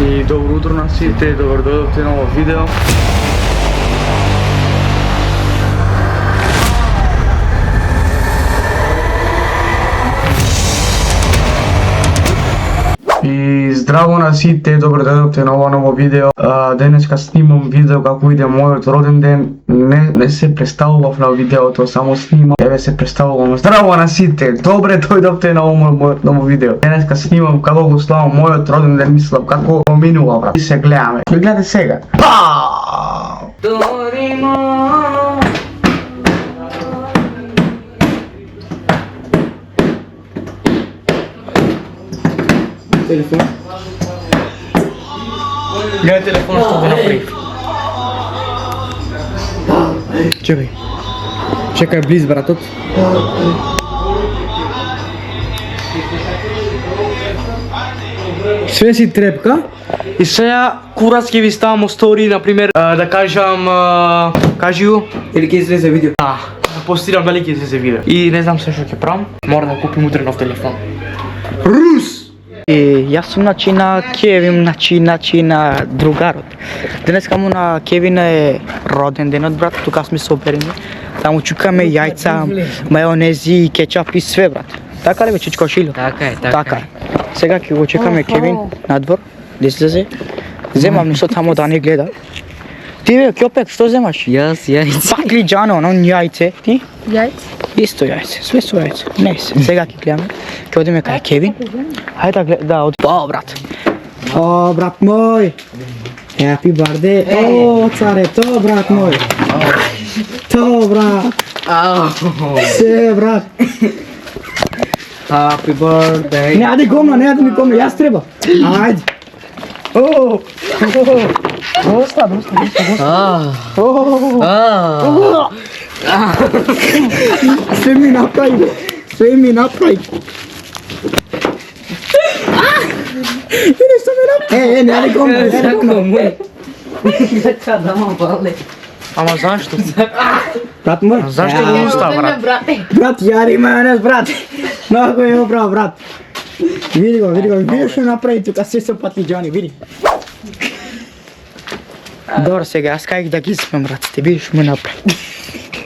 И добро утро на сите, добро дојдовте на ово видео. И здраво на сите, добро дојдовте на ова ново видео. Денеска снимам видео како иде мојот роден ден. Не се представував на видеото, само снимам. Еве се представувам. Здраво на сите, добре дојдовте на ова мојот ново видео. Денеска снимам како го славам мојот роден ден, мислам како го минува, брат. И се гледаме. Гледате сега. Телефон. Гледай телефон што го направи. Чекај близ братот. Све си трепка. И сега курац ќе ви ставам стори, например, да кажам, кажи го. Или ќе излезе видео. Да постирам дали ќе излезе видео. И не знам се што ќе правам. Мора да купим утре нов телефон. Рус! Јас сум на Кевин, на другарот. Денеска му на Кевин е роден денот, брат, тука сме соберени. Таму чукаме јајца, мајонези, кетчап и све, брат. Така ли бе, чичко Шило? Така е. Сега ќе го чекаме Кевин надвор, да излезе. Земам нешто таму да не гледа. Ти бе, Кјопек, што земаш? Јас јајце. Пак ли Джано, но јајце? Ти? Јајце. Исто јајце, све со јајце. Не се, сега ќе гледаме. Ќе одиме кај Кевин. Хајде да оди. О, брат. О, брат мој. Happy birthday. О, царе, то брат мој. То брат. Се брат. Happy birthday. Не, ајде гомна, ми гомна, јас треба. Ајде. О. Доста. Све ми направи. Не, ајде гомна. Ама зашто? Брат мој. Зашто го устава, брат? Брат, јари мајонез, брат. Многу е убраво, брат. Види го, што направи тука, се со патлиџани, види. Добро, сега, јас кај да ги испам, брат, те видиш му направи.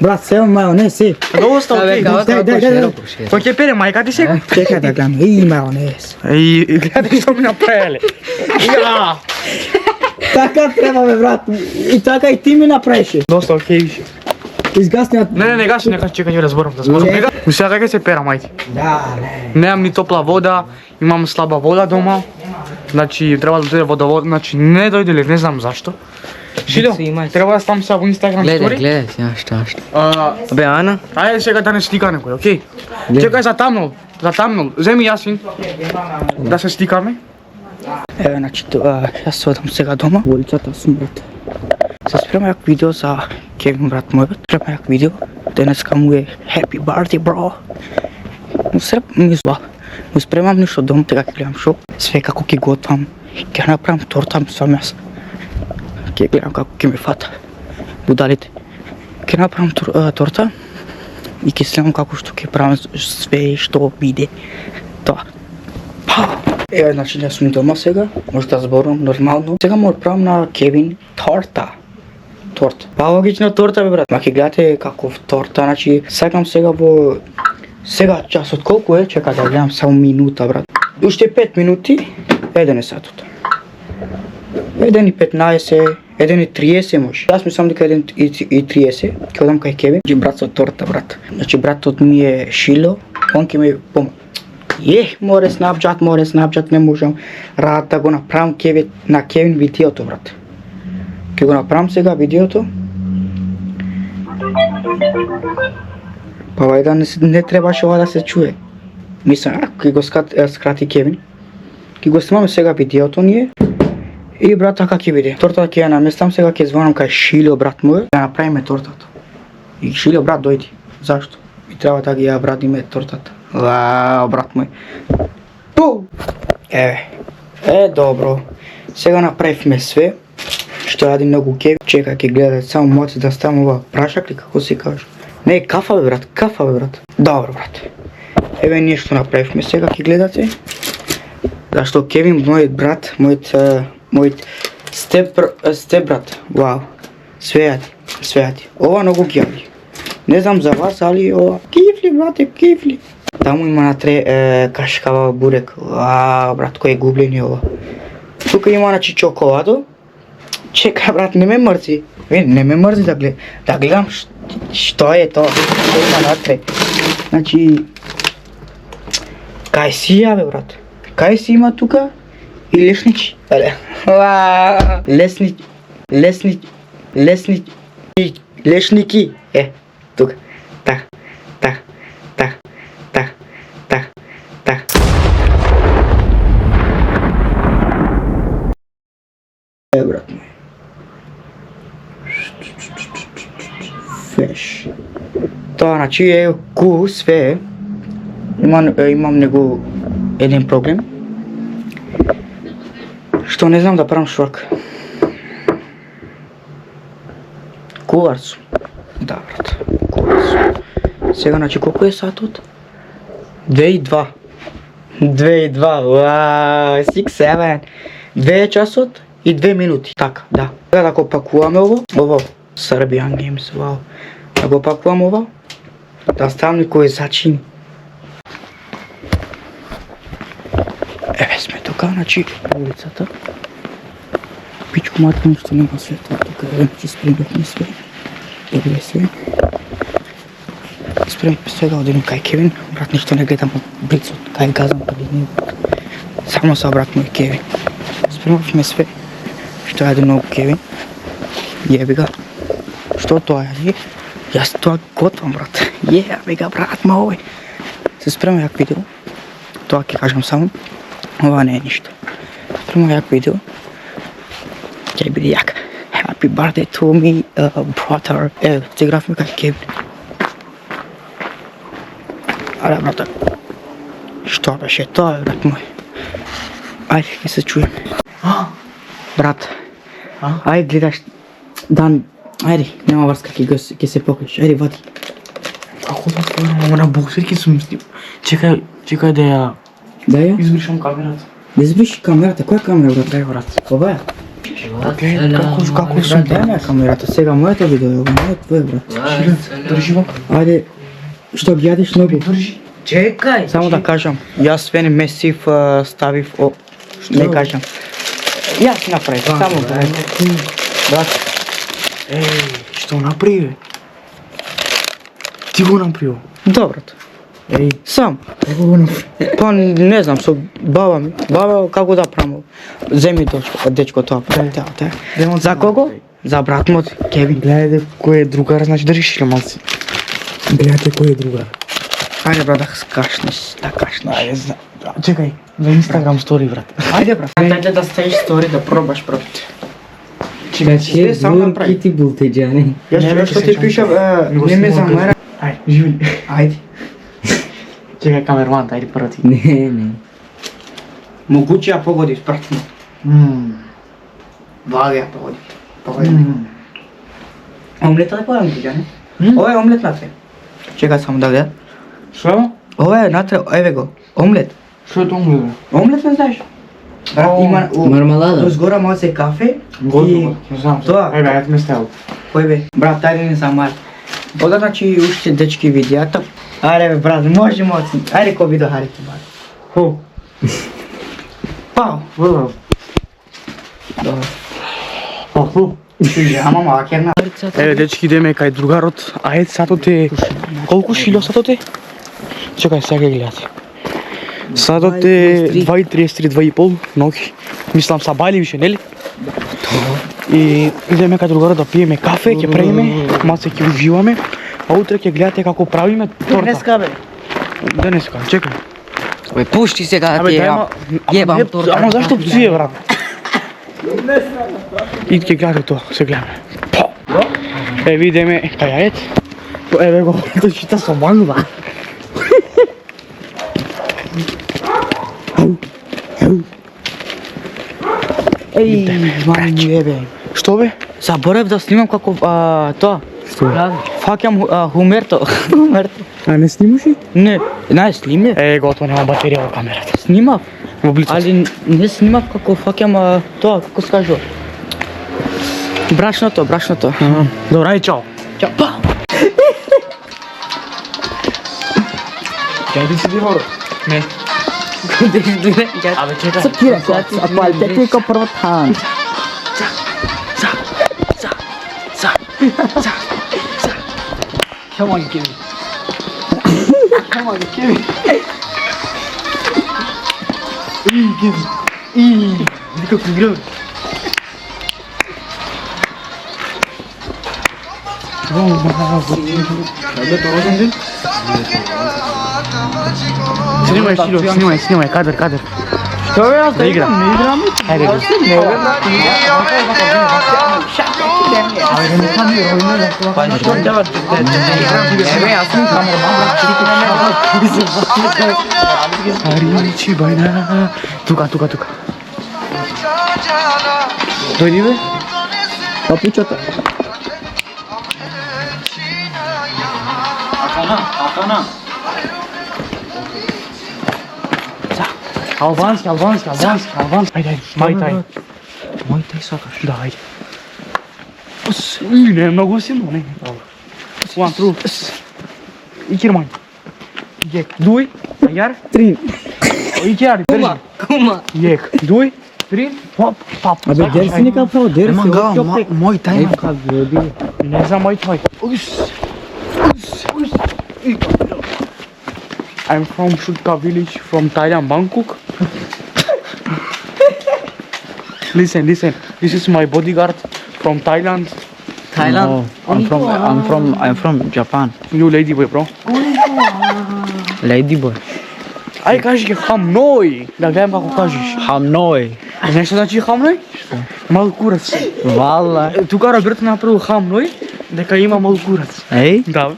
Брат, се мајонез, се. Го устава, окей. Дај. Кој ќе пере мајка ти сега? Чекај да гледам, и мајонез. И гледај што ми направиле. Ја! Така треба, бе, брат. И така и ти ми направише. Доста, окей, више. Изгасни. Не гаси, чекај, ќе разборам. Сега дека се пера, мајти. Да, немам ни топла вода, имам слаба вода дома. Значи, треба да дојде водовод, значи не дојде ли, не знам зашто. Шило, треба да ставам сега во Инстаграм стори. Гледай, што. Бе, Ана? Ајде сега да не стика некој, окей? Чекај, затамнал, земи Јасин, да се стикаме. Еве, значи, јас се одам сега дома, во улицата сум, брат. Се спрема јак видео за Кевин, брат мојот. Спрема јак видео, денеска му е happy birthday, bro. Му спремам нешто дом, тега ќе гледам шо. Све како ќе готвам, ќе направам торта сам јас. Ќе гледам како ќе ме фата будалите. Ќе направам торта и ќе следам како што ќе правам све што биде. Тоа. Еве, значи, јас сум дома сега, може да зборувам нормално. Сега му отправам на Кевин торта. Па логична торта, бе, брат. Ма ќе гледате каков торта, значи, сакам сега во... Сега часот колку е? Чека да гледам само минута, брат. Уште 5 минути, 1 е сатот. 1:15, 1:30 може. Јас мислам дека 1:30, ќе одам кај Кевин. Брат со торта, брат. Значи, братот ми е Шило, он ќе ми помогне. Море Snapchat, не можам рад да го направам на Кевин видеото, брат. Ќе го направам сега видеото. Па вајда не требаше ова да се чуе. Мислам, ќе го скрати Кевин. Ќе го снимаме сега видеото ние. И брат, така ќе биде. Тортата ќе ја наместам, сега ќе звонам кај Шило, брат мој, да направиме тортата. И Шило, брат, дојди. Зашто? И треба да ги ја брадиме тортата. Вау, брат мој. Еве. Добро. Сега направивме све. Што ради многу Кевин. Чека, ќе гледате само мојот да ставам ова прашак ли како се каже. Не, кафа бе, брат. Добро, брат. Еве ние што направивме сега ќе гледате. Зашто Кевин, мојот брат, мојот мојот степ брат. Вау. Свејати. Ова многу кјави. Не знам за вас, али ова кифли, брате, кифли. Таму има натре кашкава бурек. Вау, брат, кој е гублени ова. Тука има значи чоколадо. Чекај, брат, не ме мрзи. Не ме мрзи да гледам што е тоа. Што има натре. Значи кај си ја, бе, брат? Кај си има тука? И лешничи. Лешники. Тука. Так. Брат мој. Феш. Тоа значи е ку све. Имам него еден проблем. Што не знам да правам швак. Кувар сум. Да, брат. Кувар сум. Сега, значи, колку е сатот? 2:02. 2:02. Вау, 6-7. 2 часот и 2 минути. Така, да. Сега да го пакуваме ово. Serbian Games, вау. Да го пакувам ова. Да ставам некој зачини. Еве сме тука, значи, улицата. Пичко матка нешто нема светла тука, еве, че спремавме све. Еве све. Спремавме све да одим кај Кевин. Брат, ништо не гледам од блицот, кај газам, кај не. Само са брат мој Кевин. Спремавме све. Што јаде многу Кевин. Јеби га. Што тоа е? Јас тоа готвам, брат. Јеби га, брат мој. Се спремам јак видео. Тоа ќе кажам само. Ова не е ништо. Спремам јак видео. Ќе биде јак. Happy birthday to me, brother. Се графме кај Кевин. Аре, брате. Што беше тоа, брат мој? Ајде, ќе се чуеме. Брат. Ајде, гледаш. Дан, ајде, нема врска, ќе се покриш. Ајде, вади. Како да отворам, на боксерки сум сним. Чекај да ја Да ја? избришам камерата. Да избриши камерата. Која камера, брат? Дај, брат. Ова е? Како сум? Дај ме камерата. Сега моето видео е ова, не е твој, брат. Држи го. Ајде, што ги јадеш многу? Држи. Чекај. Само да кажам, јас свен месив ставив не кажам. Јас направив, само да. Брат, Што направи, бе? Ти го направи. добро. Сам. Па не знам, со баба ми. Баба како да правам? Земи дечко тоа. За кого? За брат мот, Кевин. Гледајте кој е другар, значи држиш ли малци? Гледајте кој е другар. Ајде брат, да кашнеш, да кашнеш. Ајде, чекај, за Инстаграм стори, брат. Ајде брат. Ајде да ставиш стори да пробаш, брат. Чекај, сам направи. ти бултеџани. Јас човек што ти пишав, не ме замера. Ајде, живи. Ајде. Чекај камерман, ајде прво ти. Не. Могуче ја погодиш, брат. Вага ја погоди. Омлета да погодам ти, не? Ова е омлет натре. Чекај само да гледам. Што? Ова е натре, еве го. Омлет. Што е тоа гледа? Омлет не знаеш? Брат, има Мармалада. Дозгора малце кафе и Готово, не знам. тоа. Ајде, ајде ме ставил. Кој бе? Брат, ајде не замар. Ода значи уште дечки видеата. Аре бе, брат, може моци. Ајде кој видео харите, брат. Хо. Пау. Добро. Хо. Ама малке на. Еве, дечки, идеме кај другарот. Ајде, сатот е... Колку шило сатот е? Чекај, сега ќе гледате. Сатот е 2:33, 2:30 ноќ. Мислам са бајли више, нели? И идеме кај другарот да пиеме кафе, ќе преиме, малце ќе уживаме, а утре ќе гледате како правиме торта. Денеска бе. Денеска, чекај. Бе, пушти сега да ти јебам торта. Ама зашто пцуе, брат? И ќе гледате тоа, се гледаме. Еве идеме кај јајет. Еве го, тој чита со мангва. Еј, мајче, бе. Што бе? Заборев да снимам како тоа. Што? Фаќам Хумерто. Хумерто. А не снимаш ли? Не, Не, снимне. Готово, нема батерија во камерата. Снимав. Во блицот. Али не снимав како фаќам тоа, како се кажува. Брашното. Добра и чао. Чао. Па. Ќе ти си дивор? Не. Абе чекај. Сакира, квалитет е како прва тан. Come on, Kevin. Come on, Kevin. Kevin. Dico con grave. Снимай, кадр. Да игра. Хайде. Аричи байна. Тука. Дојди бе? Папучата. Албански. Ајде. Мајтай сакаш. Да, ајде. Не е многу силно, не. One, two. И Герман. Јек. Дуј. Јар. Три. И Јар. Кума. Јек. Дуј. Три. Хоп. Пап. Абе, дерси нека право, дерси. Мој тајм. Как води. Не знам мој тај. I'm from Shutka village from Thailand, Bangkok. Listen. This is my bodyguard from Thailand. Thailand. I'm from Japan. You lady boy, bro. Lady boy. Ај кажи ке хам ној. Да гледам како кажеш. Хамной. Знаеш што значи хам ној? Мал курац. Вала. Тука Роберто направил хам ној, дека има мал курац. Еј. Да.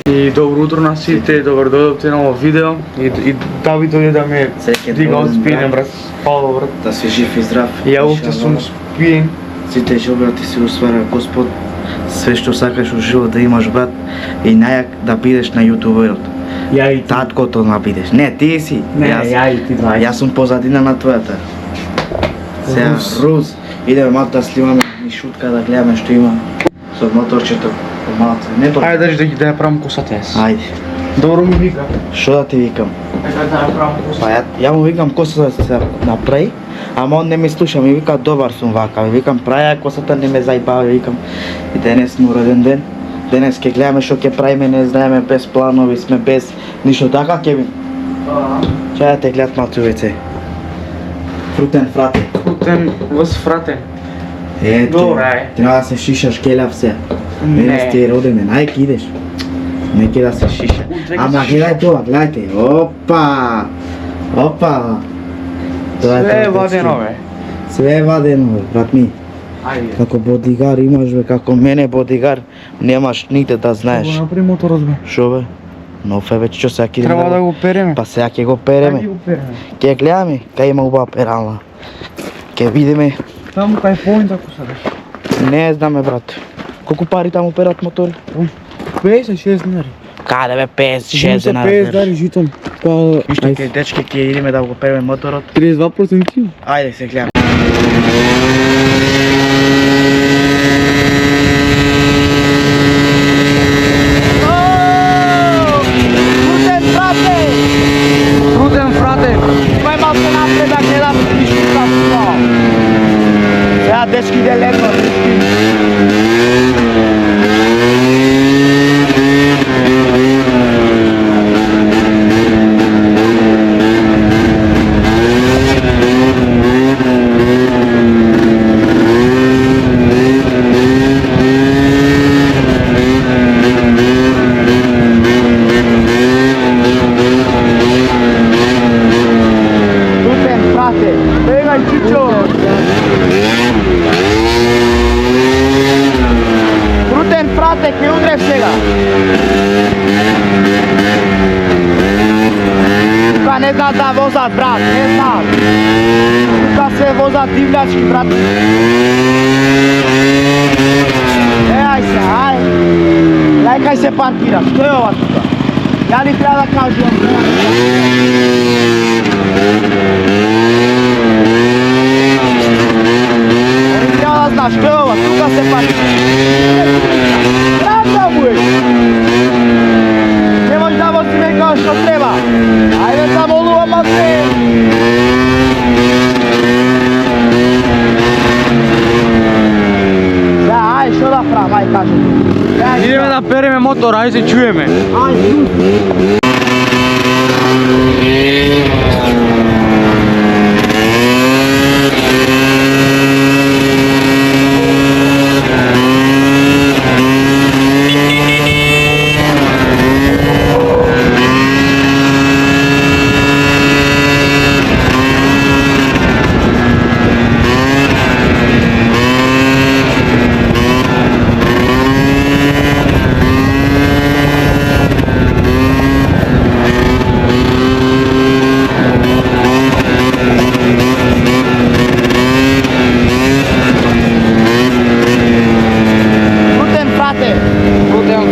И добро утро на сите, добро дојдовте на ово видео. И Давид дојде да ме дига од спине, брат. Фала, брат. Да си жив и здрав. И ја уште сум спиен. Сите желбрати си усвара Господ. Све што сакаш во живот да имаш, брат, и најак да бидеш на јутуберот. Ја и ти. Таткото да бидеш. Не, ти си. Не, ја и ти, двајца. Јас сум позадина на твојата. Сега, Руз, идеме малку да снимаме и шутка да гледаме што има со моторчето. Малце, не тоа. Ајде да ја правам косата јас. Ајде. Добро ми вика. Што да ти викам? Да ја правам косата. Па ја му викам косата да се направи, ама он не ми слуша, ми вика добар сум вака, ми викам праја косата не ме зајбава, викам и денес му роден ден, денес ќе гледаме што ќе правиме, не знаеме, без планови сме, без ништо, така Кевин? Чај да те гледат малци увеце. Фрутен фрате. Фрутен въз фратен. Добре. Треба да се шишаш келав се. Денес ти е роден ден, ајде ки идеш. Не ке да се шиша. Ама гледај тоа, гледајте. Опа! Све е вадено, бе. Све е вадено, бе, брат ми. Ајде. Како бодигар имаш, бе, како мене бодигар, немаш нигде да знаеш. Го направи моторот, бе. Шо, бе? Нов е вече, што сега ќе идеме Треба да го переме. Па сега ќе го переме. Ајде го переме. Ќе гледаме, кај има убава перална. Ќе видиме. Таму кај поинт ако садеш. Не знаме, брат. Колку пари таму перат мотори? 56 денари. Каде бе 56 денари? 50 дари житон. Па Ништо ке дечки ќе идеме да го переме моторот. 32%. Ајде се гледаме. Труден фрате. Кој малку напред да гледаме ништо како. Сега дечки де лепо, не знаат да возат, брат, не знаат. Тука се возат дивлячки, брат. Ај се, ај. Лајкај се паркираш, што е ова тука? Ja ni treba da kažu vam. Oni treba da znaš, što je ovo, tuga se pati. Pravda mu je. Nemoj da vozi me kao što treba. Ajde tamo luvama se. Ajde, što da prav, ajde kažem. Ideme да переме мотор, ајде се чуеме.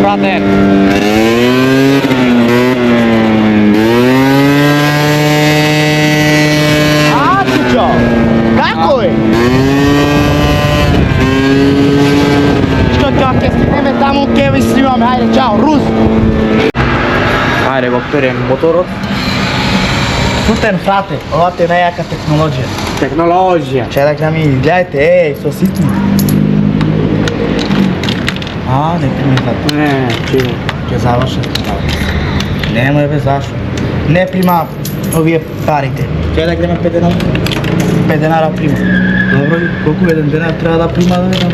Frate. A, Cicio, kako je? Što ti ako stigneme tamo u Kevi snimame, hajde, čao, Rus! Ајде го перем моторот. Puten, frate, ova ti je najjaka tehnologija. Технологија. Čedak da mi, gledajte, ej, so sitni. A, ne primi frate. Не, чекај. Ќе завршам. Немој бе, зашо? Не прима овие парите. Ќе да гледаме 5 денара? 5 денара прима. Добро, колку 1 денар треба да прима да видам?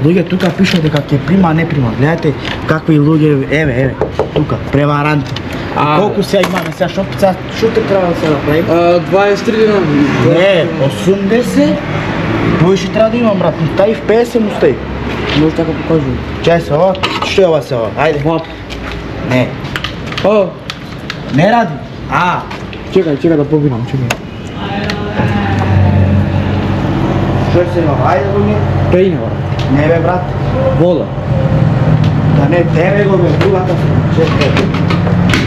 Луѓе тука пишат дека ќе прима, не прима. Гледате какви луѓе, еве, тука, преваранти. Колку сега имаме сега, шо те треба да се направи? 23 дена. Не, 80. Повише треба да имам, брат. Тај в 50 му стои. Може така покажу. Чај се ова? Што е ова се ова? Ајде. Вап. Не. О, Не ради. чекај да побинам, чекај. Што се ова? Ајде луѓе. Пејне, брат. Не бе, брат. Вода. Да не тебе го бе, другата. Чекај.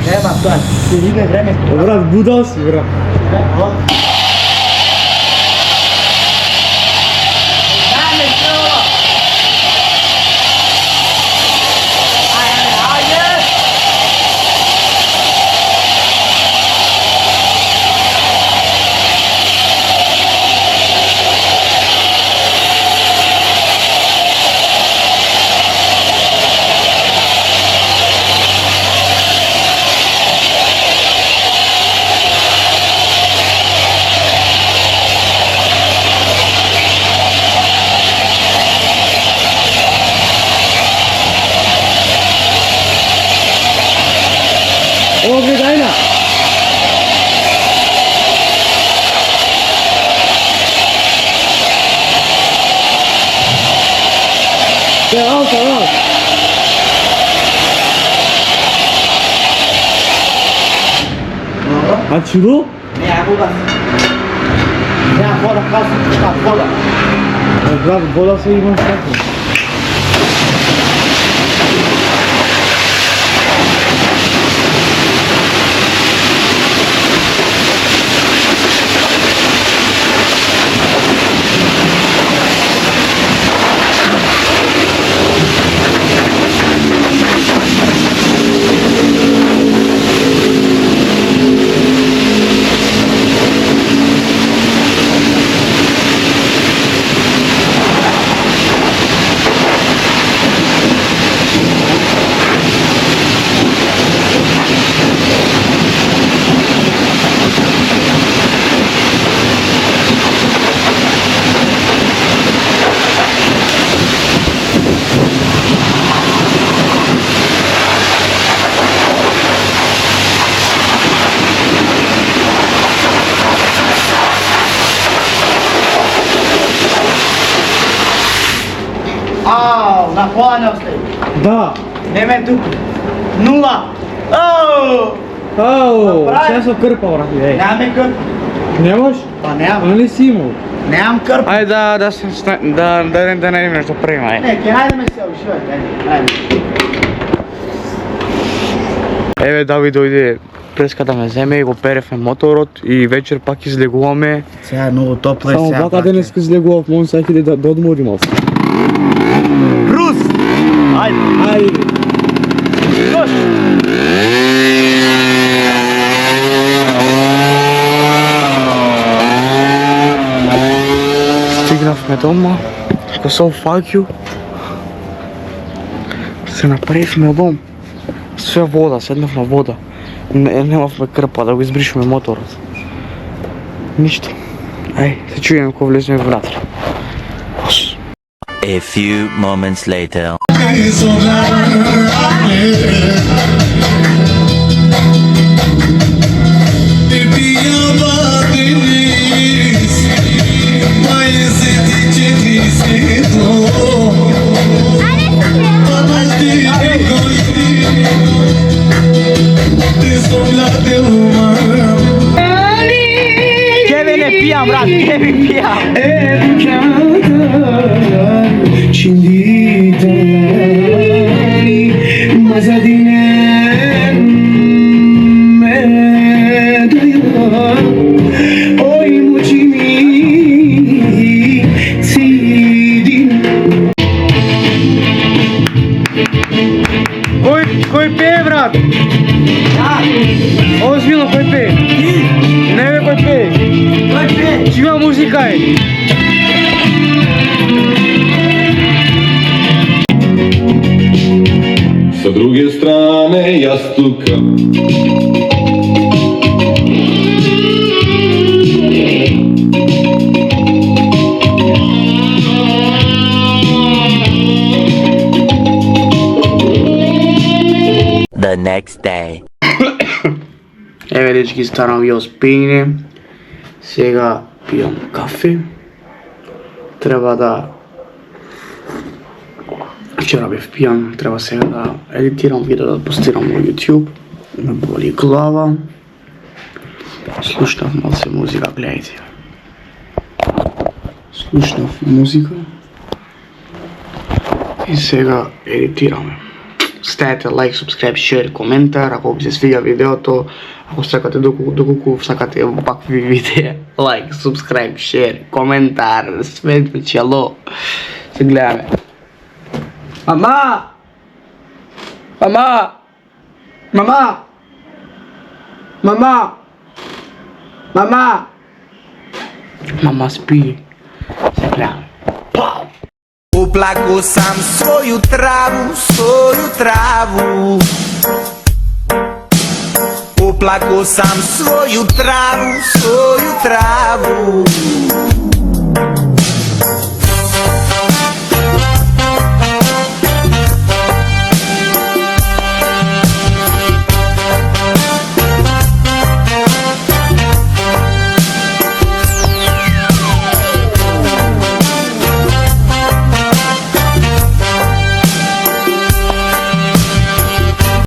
Нема тоа. Ќе иде време. Брат, будал си, брат. О, гледајна! Out. А чудо? Не, вода. Нема вода, казвам, вода. Брат, вода се имам како. На пола не остави. Да. Не ме туку. 0. Ау! Ау, Направи. сега со крпа, брат. Немаме кърп. Немаш? Па нямам. А не си имал? Нямам кърп. Ајде да не нешто према, Не, ќе најдеме се уште. Ајде. Еве Давид дојде преска да ме земе и го перефме моторот и вечер пак излегуваме. Сега е многу топло и Само сега. вака денеска излегував, мон саки да одмори малку. Рус! Ајде! Ајде. Дош! Стигнавме дома, го со факју. Се направивме дом. Све вода, седнав на вода. Немавме крпа да го избришеме моторот. Ништо. Ај, се чујаме кога влеземе внатре. A few moments later. Kevin e pijam, brat, Kevin pijam. Кој пее, брат? Озбилно, кој пее? Не бе, кој пее? Кој пее? Чија музика е? Sa druge strane jastuka The next day. Еве дечки, старам јас пиење. Сега пијам кафе. Треба да... Вчера бев пијан, треба сега да едитирам видео да постирам на YouTube. Ме боли глава. Слушнав малце музика, гледајте. Слушнав музика. И сега едитираме. Ставете лайк, subscribe, share, коментар, ако ви се свиѓа видеото, ако сакате доколку сакате вакви видеа, лайк, subscribe, share, коментар, све чело. Се гледаме. Мама! Мама! Мама! Мама! Мама! Мама спи. Се гледаме. Uplako sam svoju travu Uplako sam svoju travu